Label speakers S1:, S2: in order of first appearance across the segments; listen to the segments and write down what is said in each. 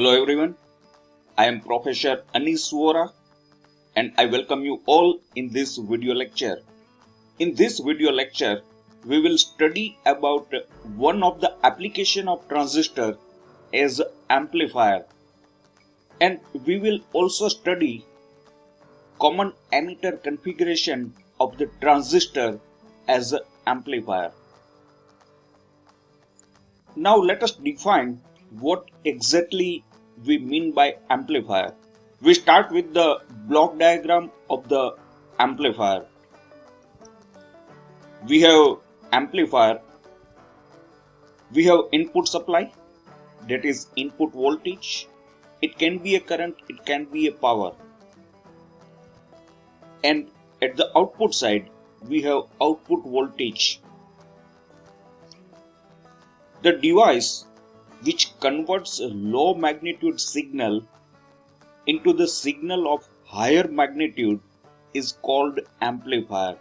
S1: Hello everyone, I am Professor Anis Suora and I welcome you all in this video lecture. In this video lecture, we will study about one of the application of transistor as amplifier, and we will also study common emitter configuration of the transistor as an amplifier. Now let us define what exactly we mean by amplifier. We start with the block diagram of the amplifier. We have amplifier, we have input supply, that is input voltage. It can be a current, it can be a power. And at the output side, we have output voltage. The device which converts a low magnitude signal into the signal of higher magnitude is called amplifier.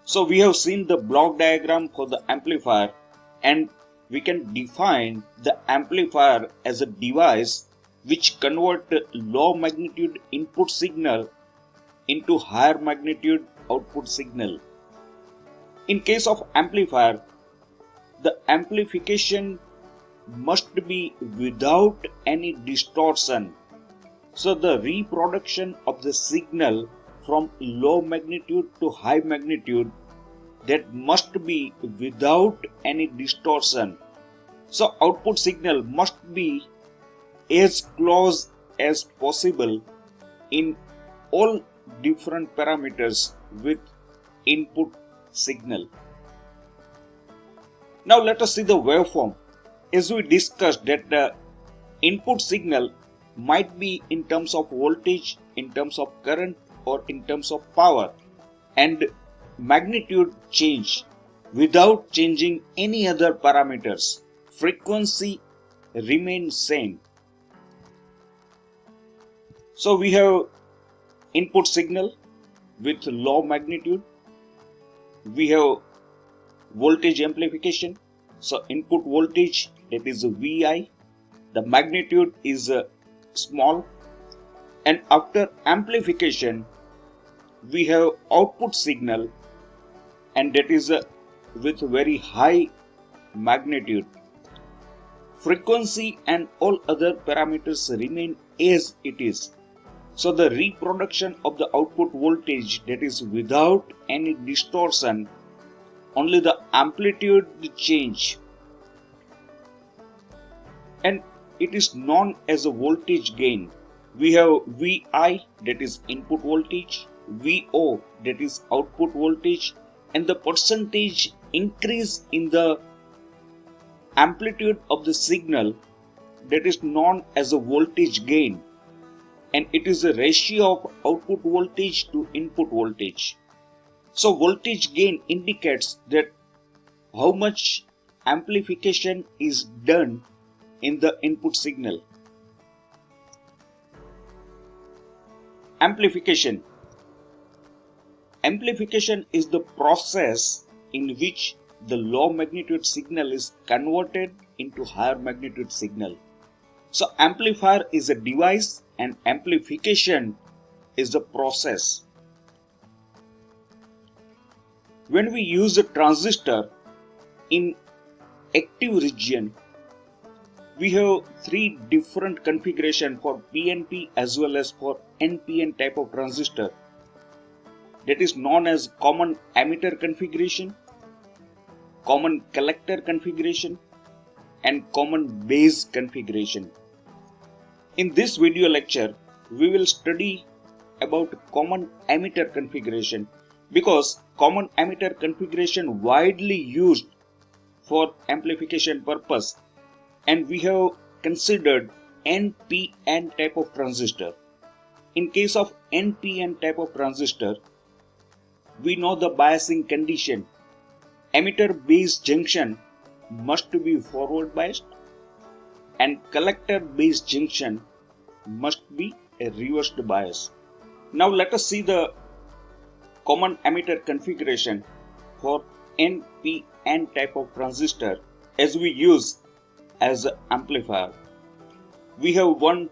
S1: So we have seen the block diagram for the amplifier, and we can define the amplifier as a device which converts low magnitude input signal into higher magnitude output signal. In case of amplifier, the amplification must be without any distortion. So the reproduction of the signal from low magnitude to high magnitude, that must be without any distortion. So output signal must be as close as possible in all different parameters with input signal. Now let us see the waveform. As we discussed that the input signal might be in terms of voltage, in terms of current, or in terms of power, and magnitude change without changing any other parameters. Frequency remains same. So we have input signal with low magnitude. We have voltage amplification. So input voltage, that is Vi, the magnitude is small, and after amplification we have output signal, and that is with very high magnitude. Frequency and all other parameters remain as it is. So the reproduction of the output voltage, that is without any distortion, only the amplitude change, and it is known as a voltage gain. We have Vi, that is input voltage, Vo, that is output voltage, and the percentage increase in the amplitude of the signal, that is known as a voltage gain, and it is a ratio of output voltage to input voltage. So voltage gain indicates that how much amplification is done in the input signal. Amplification. Amplification is the process in which the low magnitude signal is converted into higher magnitude signal. So amplifier is a device and amplification is the process. When we use a transistor in active region, we have three different configurations for PNP as well as for NPN type of transistor. That is known as common emitter configuration, common collector configuration, and common base configuration. In this video lecture, we will study about common emitter configuration, because common emitter configuration widely used for amplification purpose, and we have considered NPN type of transistor. In case of NPN type of transistor, we know the biasing condition. Emitter base junction must be forward biased and collector base junction must be a reversed bias. Now let us see the common emitter configuration for NPN type of transistor as we use as an amplifier. We have one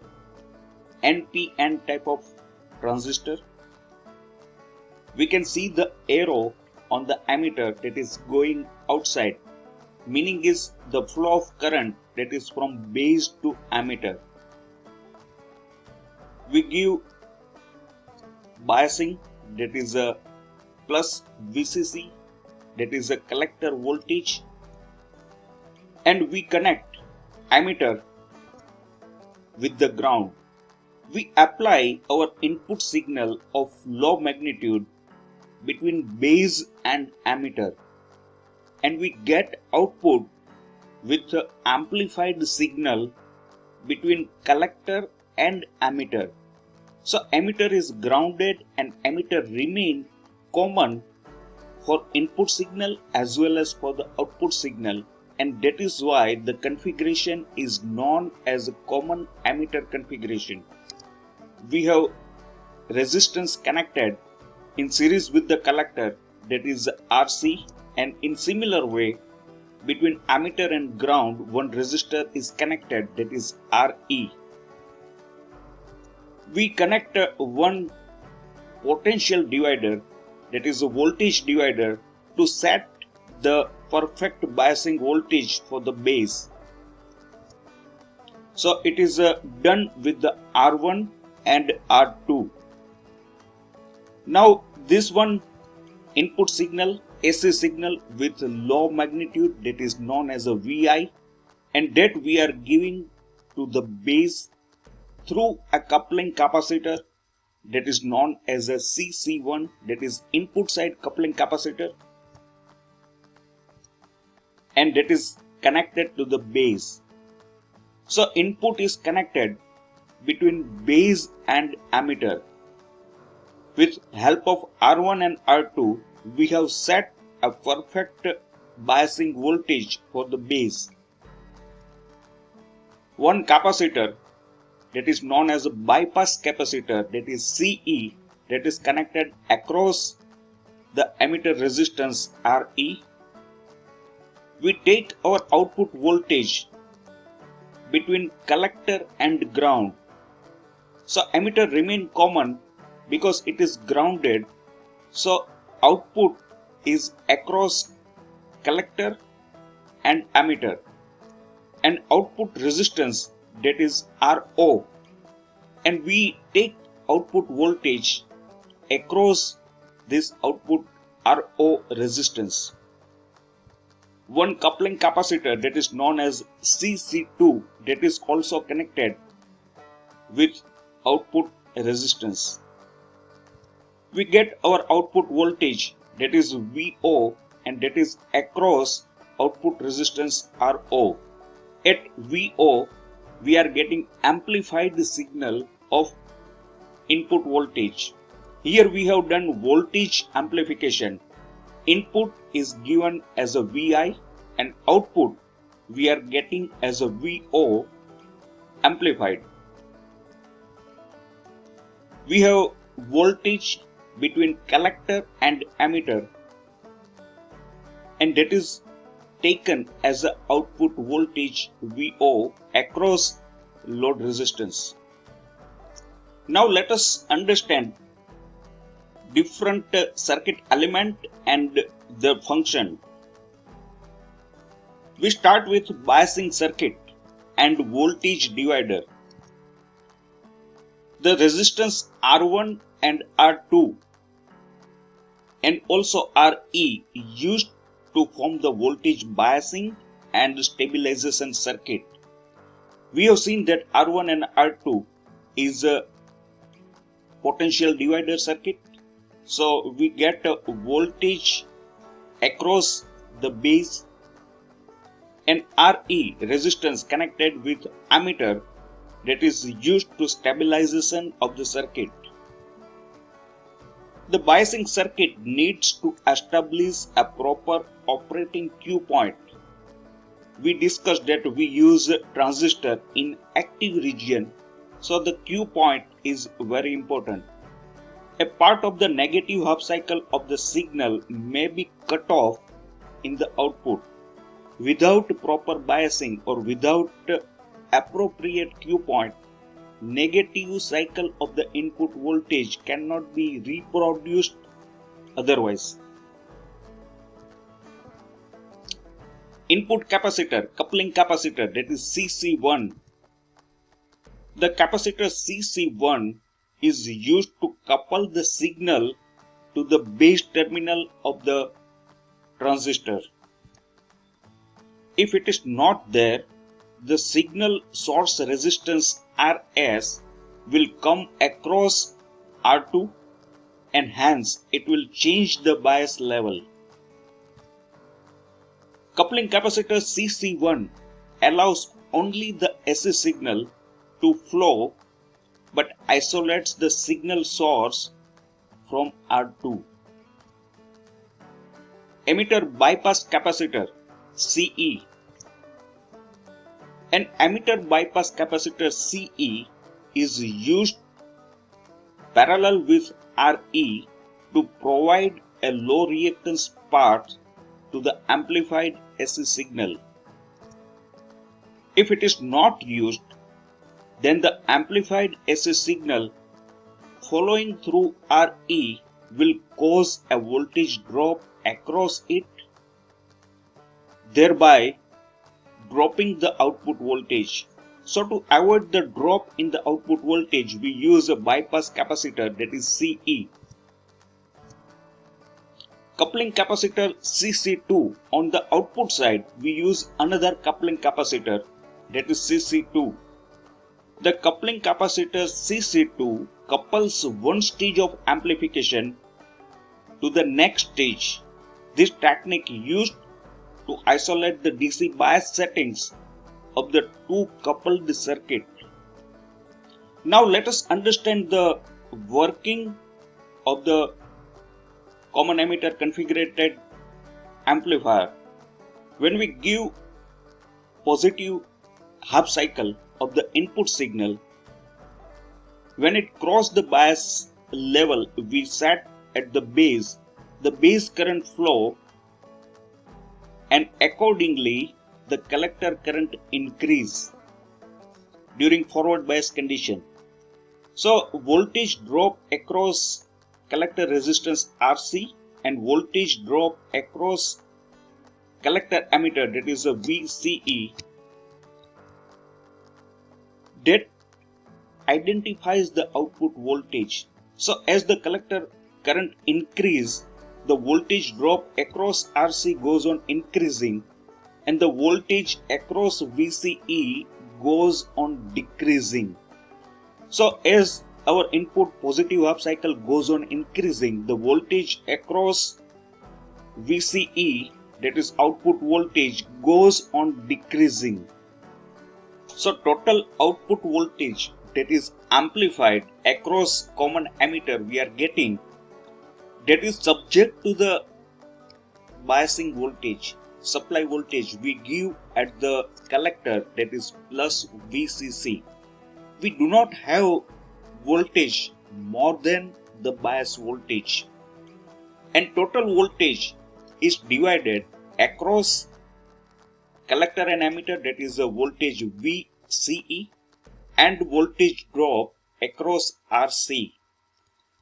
S1: NPN type of transistor. We can see the arrow on the emitter that is going outside, meaning is the flow of current that is from base to emitter. We give biasing, that is a plus VCC, that is a collector voltage, and we connect emitter with the ground. We apply our input signal of low magnitude between base and emitter, and we get output with the amplified signal between collector and emitter. So emitter is grounded and emitter remain common for input signal as well as for the output signal, and that is why the configuration is known as a common emitter configuration. We have resistance connected in series with the collector, that is RC, and in similar way between emitter and ground one resistor is connected, that is RE. We connect one potential divider, that is a voltage divider, to set the perfect biasing voltage for the base. So it is done with the R1 and R2. Now this one input signal, AC signal with low magnitude, that is known as a VI, and that we are giving to the base through a coupling capacitor, that is known as a CC1, that is input side coupling capacitor, and that is connected to the base. So input is connected between base and emitter. With help of R1 and R2, we have set a perfect biasing voltage for the base. One capacitor, that is known as a bypass capacitor, that is CE, that is connected across the emitter resistance RE. We take our output voltage between collector and ground. So emitter remain common because it is grounded. So output is across collector and emitter, and output resistance, that is RO, and we take output voltage across this output RO resistance. One coupling capacitor, that is known as CC2, that is also connected with output resistance. We get our output voltage, that is VO, and that is across output resistance RO. At VO, we are getting amplified signal of input voltage. Here we have done voltage amplification. Input is given as a VI and output we are getting as a VO amplified. We have voltage between collector and emitter, and that is taken as a output voltage VO across load resistance. Now let us understand different circuit element and their function. We start with biasing circuit and voltage divider. The resistance R1 and R2 and also RE used to form the voltage biasing and stabilization circuit. We have seen that R1 and R2 is a potential divider circuit. So we get a voltage across the base, and RE resistance connected with ammeter, that is used to stabilization of the circuit. The biasing circuit needs to establish a proper operating Q point. We discussed that we use transistor in active region, so the Q point is very important. A part of the negative half cycle of the signal may be cut off in the output. Without proper biasing or without appropriate Q point, negative cycle of the input voltage cannot be reproduced otherwise. Input capacitor, coupling capacitor, that is CC1. The capacitor CC1 is used to couple the signal to the base terminal of the transistor. If it is not there, the signal source resistance Rs will come across R2 and hence it will change the bias level. Coupling capacitor CC1 allows only the AC signal to flow but isolates the signal source from R2. Emitter bypass capacitor CE. An emitter bypass capacitor CE is used parallel with RE to provide a low reactance path to the amplified AC signal. If it is not used, then the amplified AC signal following through RE will cause a voltage drop across it, thereby dropping the output voltage. So to avoid the drop in the output voltage, we use a bypass capacitor, that is CE. Coupling capacitor CC2. On the output side, we use another coupling capacitor, that is CC2. The coupling capacitor CC2 couples one stage of amplification to the next stage. This technique used to isolate the DC bias settings of the two coupled circuit. Now let us understand the working of the common emitter configured amplifier. When we give positive half cycle of the input signal, when it crosses the bias level we set at the base current flow, and accordingly the collector current increase during forward bias condition. So voltage drop across collector resistance RC and voltage drop across collector emitter, that is a VCE, that identifies the output voltage. So as the collector current increase, the voltage drop across RC goes on increasing and the voltage across VCE goes on decreasing. So as our input positive half cycle goes on increasing, the voltage across VCE, that is output voltage, goes on decreasing. So total output voltage, that is amplified across common emitter, we are getting, that is subject to the biasing voltage, supply voltage we give at the collector, that is plus VCC. We do not have voltage more than the bias voltage, and total voltage is divided across collector and emitter, that is the voltage VCE, and voltage drop across RC.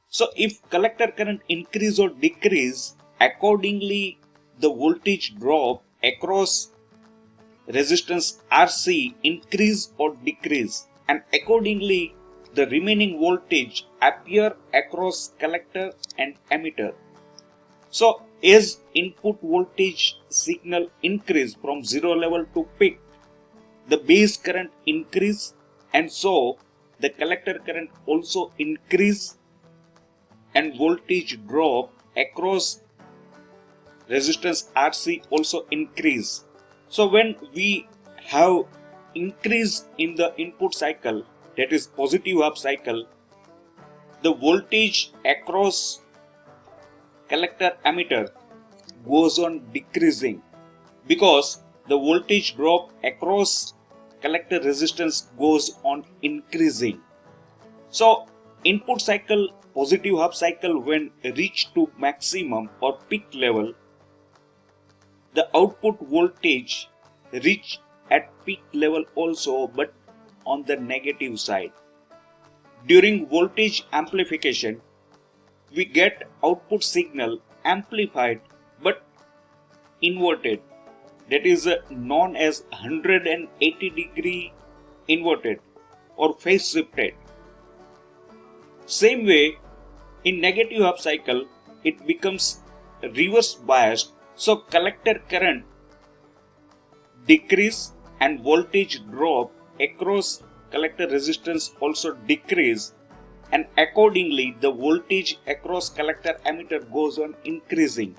S1: So if collector current increase or decrease, accordingly the voltage drop across resistance RC increase or decrease, and accordingly the remaining voltage appear across collector and emitter. So as input voltage signal increase from zero level to peak, the base current increase, and so the collector current also increase and voltage drop across resistance RC also increase. So when we have increase in the input cycle, that is positive half cycle, the voltage across collector emitter goes on decreasing because the voltage drop across collector resistance goes on increasing. So input cycle, positive half cycle, when reached to maximum or peak level, the output voltage reach at peak level also, but on the negative side. During voltage amplification, we get output signal amplified but inverted, that is known as 180 degree inverted or phase shifted. Same way, in negative half cycle, it becomes reverse biased, so collector current decrease and voltage drop across collector resistance also decrease, and accordingly the voltage across collector emitter goes on increasing.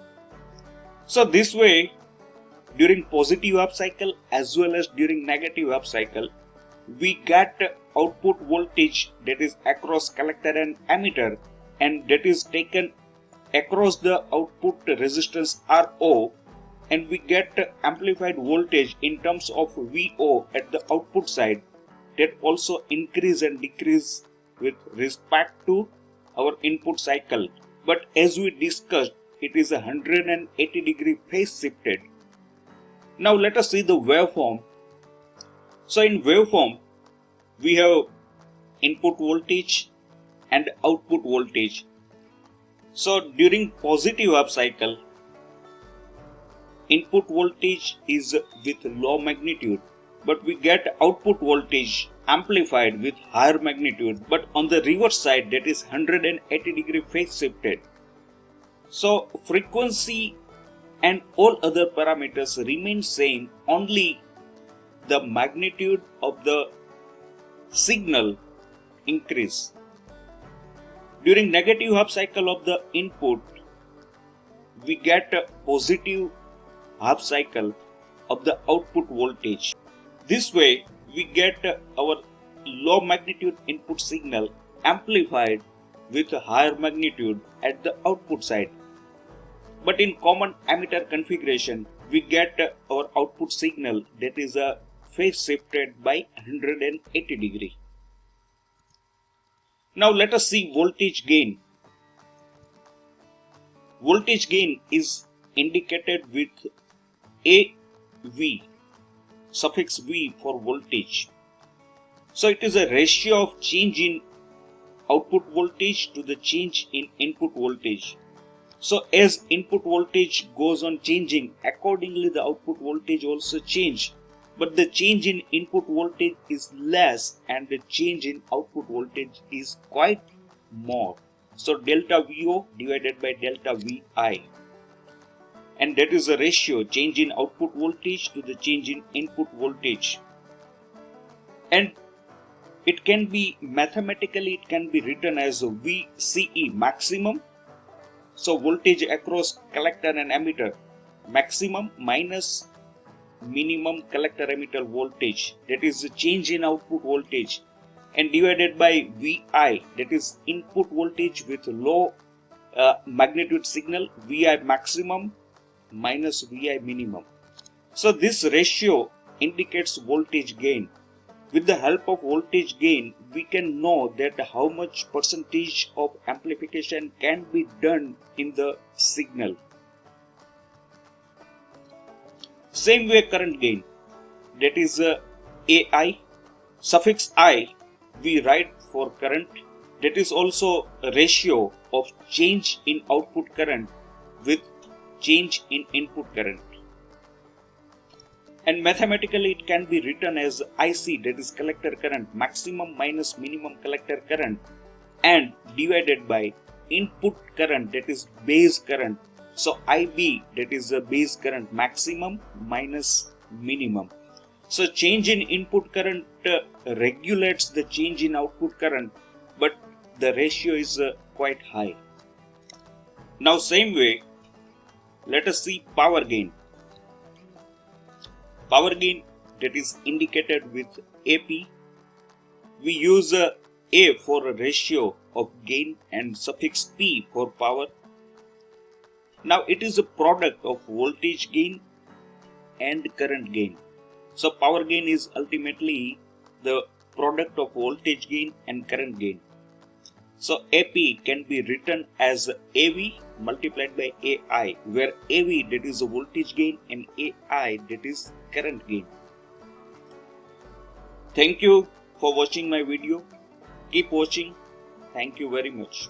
S1: So this way, during positive half cycle as well as during negative half cycle, we get output voltage that is across collector and emitter, and that is taken across the output resistance RO, and we get amplified voltage in terms of VO at the output side, that also increase and decrease with respect to our input cycle. But as we discussed, it is 180 degree phase shifted. Now let us see the waveform. So in waveform, we have input voltage and output voltage. So during positive half cycle, input voltage is with low magnitude, but we get output voltage amplified with higher magnitude, but on the reverse side, that is 180 degree phase shifted. So frequency and all other parameters remain same, only the magnitude of the signal increase. During negative half cycle of the input, we get a positive half cycle of the output voltage. This way, we get our low magnitude input signal amplified with a higher magnitude at the output side. But in common emitter configuration, we get our output signal that is a phase shifted by 180 degree. Now let us see voltage gain. Voltage gain is indicated with AV, suffix V for voltage. So it is a ratio of change in output voltage to the change in input voltage. So as input voltage goes on changing, accordingly the output voltage also change. But the change in input voltage is less and the change in output voltage is quite more. So delta VO divided by delta VI. And that is a ratio, change in output voltage to the change in input voltage. And it can be mathematically, it can be written as VCE, maximum. So voltage across collector and emitter, maximum minus minimum collector emitter voltage, that is the change in output voltage, and divided by VI, that is input voltage with low magnitude signal, VI maximum minus VI minimum. So this ratio indicates voltage gain. With the help of voltage gain, we can know that how much percentage of amplification can be done in the signal. Same way current gain, that is AI, suffix I we write for current, that is also a ratio of change in output current with change in input current. And mathematically it can be written as IC, that is collector current, maximum minus minimum collector current, and divided by input current, that is base current. So IB, that is the base current, maximum minus minimum. So change in input current regulates the change in output current, but the ratio is quite high. Now same way, let us see power gain. Power gain, that is indicated with AP. We use A for a ratio of gain and suffix P for power. Now it is a product of voltage gain and current gain. So power gain is ultimately the product of voltage gain and current gain. So AP can be written as AV multiplied by AI, where AV, that is the voltage gain, and AI, that is current gain. Thank you. for watching my video. Keep watching. Thank you very much.